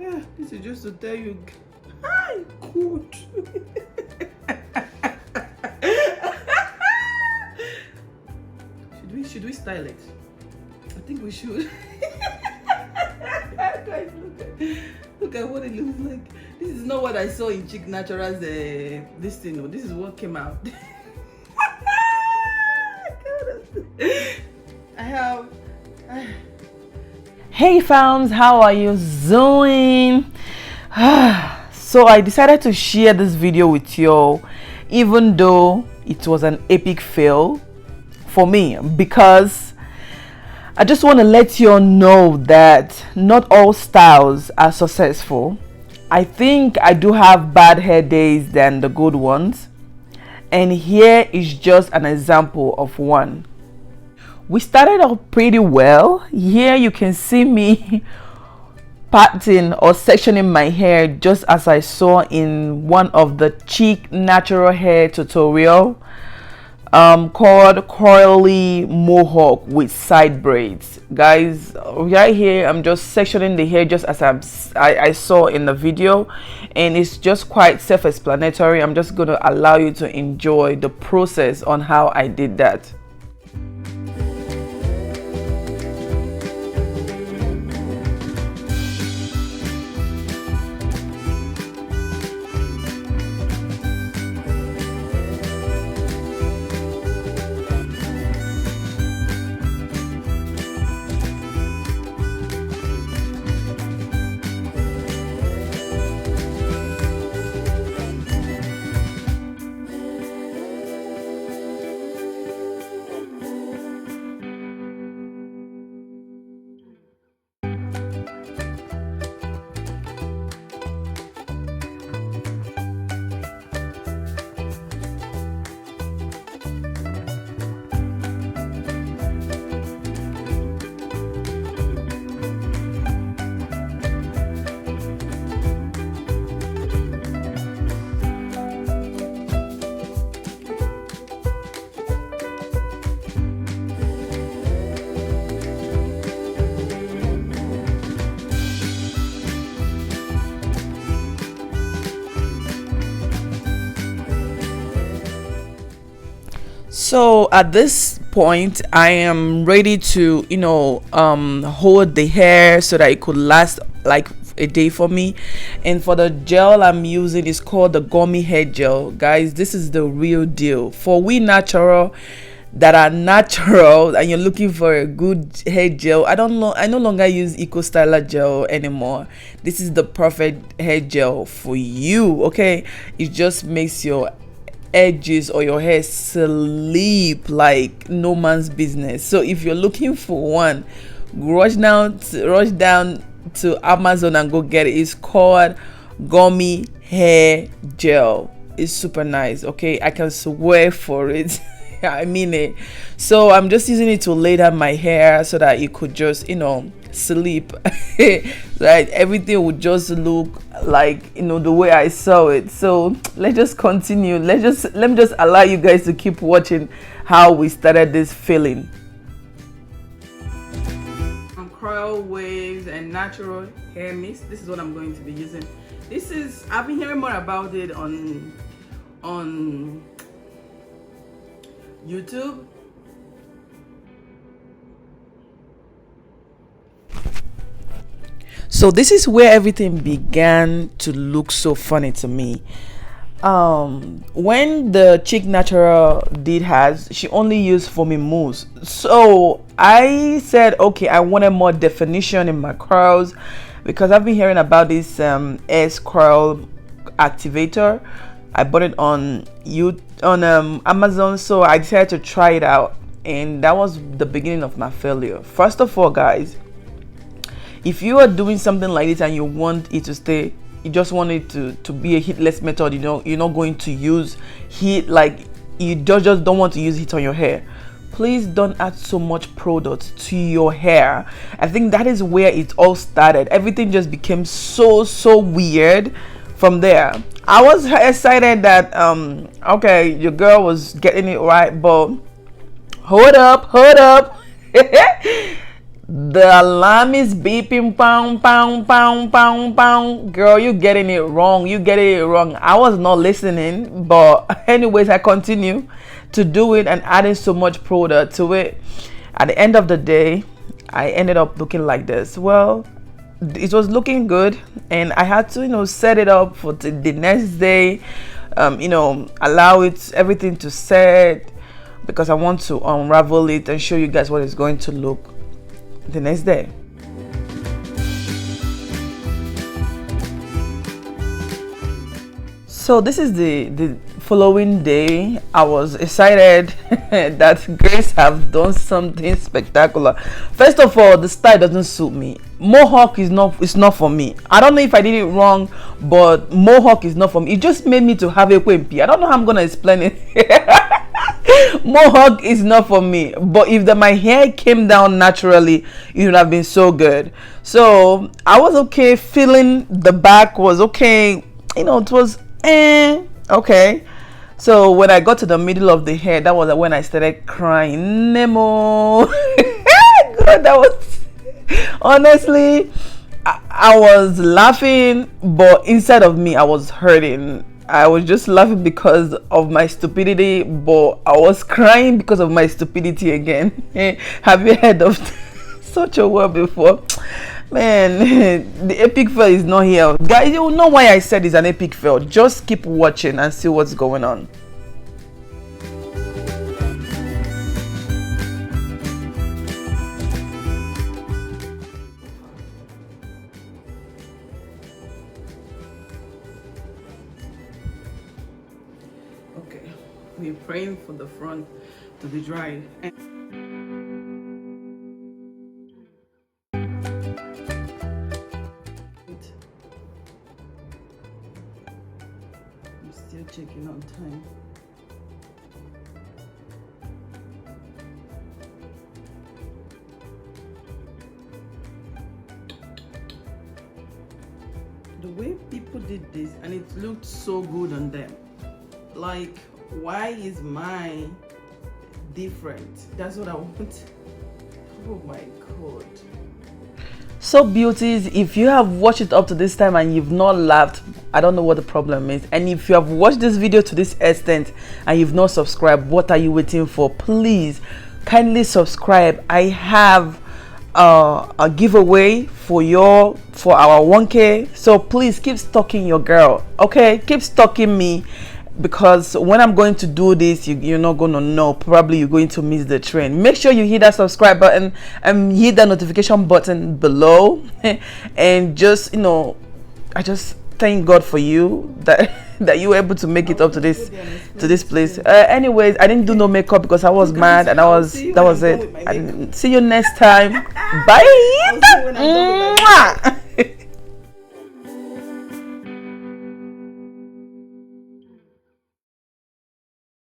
Yeah, this is just to tell you, hi, good. Should we style it? I think we should. Guys, look at what it looks like. This is not what I saw in Chick Natural's this thing. No, this is what came out. Hey fams, how are you doing? So I decided to share this video with you, even though it was an epic fail for me, because I just want to let you all know that not all styles are successful. I think I do have bad hair days than the good ones, and here is just an example of one. We started off pretty well. Here you can see me parting or sectioning my hair just as I saw in one of the Chic natural hair tutorial called curly mohawk with side braids. Guys, right here I'm just sectioning the hair just as I saw in the video, and it's just quite self-explanatory. I'm just going to allow you to enjoy the process on how I did that. So at this point I am ready to hold the hair so that it could last like a day for me. And for the gel I'm using is called the gummy hair gel. Guys, this is the real deal for we natural that are natural and you're looking for a good hair gel. I no longer use Eco Styler gel anymore. This is the perfect hair gel for you. Okay, it just makes your edges or your hair sleep like no man's business. So if you're looking for one, rush down to Amazon and go get it. It's called gummy hair gel. It's super nice. Okay, I can swear for it. I mean it. So I'm just using it to lay down my hair so that it could just sleep. Right, everything would just look like the way I saw it. So let's just continue. Let me just allow you guys to keep watching how we started this filling. Curl waves and natural hair mist. This is what I'm going to be using. I've been hearing more about it on YouTube. So this is where everything began to look so funny to me. When the Chic Natural did hers, she only used foaming mousse. So I said, okay, I wanted more definition in my curls because I've been hearing about this S curl activator. I bought it on Amazon, so I decided to try it out, and that was the beginning of my failure. First of all, guys, if you are doing something like this and you want it to stay, you just want it to be a heatless method, you're not going to use heat, like you just don't want to use heat on your hair, please don't add so much product to your hair. I think that is where it all started. Everything just became so weird from there. I was excited that okay, your girl was getting it right, but hold up The alarm is beeping, pound, pound, pound, pound, pound. Girl, you getting it wrong. You getting it wrong. I was not listening, but anyways, I continue to do it and adding so much product to it. At the end of the day, I ended up looking like this. Well, it was looking good, and I had to, set it up for the next day. Allow it everything to set, because I want to unravel it and show you guys what it's going to look the next day. So this is the following day. I was excited that Grace have done something spectacular. First of all, the style doesn't suit me. Mohawk is not for me. I don't know if I did it wrong, but Mohawk is not for me. It just made me to have a quimpi. I don't know how I'm gonna explain it. Mohawk is not for me. But if my hair came down naturally, it would have been so good. So I was okay. Feeling the back was okay. It was okay. So when I got to the middle of the hair, that was when I started crying. Nemo. God, that was honestly, I was laughing, but inside of me I was hurting. I was just laughing because of my stupidity, but I was crying because of my stupidity again. Have you heard of such a word before? Man, the epic fail is not here. Guys, you know why I said it's an epic fail. Just keep watching and see what's going on. Okay, we're praying for the front to be dry. Still checking on time. The way people did this, and it looked so good on them. Like, why is mine different? That's what I want. Oh my God. So beauties, if you have watched it up to this time and you've not laughed, I don't know what the problem is. And if you have watched this video to this extent and you've not subscribed, what are you waiting for? Please kindly subscribe. I have a giveaway for our 1K, so please keep stalking your girl. Okay, keep stalking me, because when I'm going to do this, you're not going to know. Probably you're going to miss the train. Make sure you hit that subscribe button and hit that notification button below. And just, I just thank God for you that you were able to make it up to this place. Anyways, I didn't do no makeup because I was mad, and that was it. I didn't see you next time. Bye.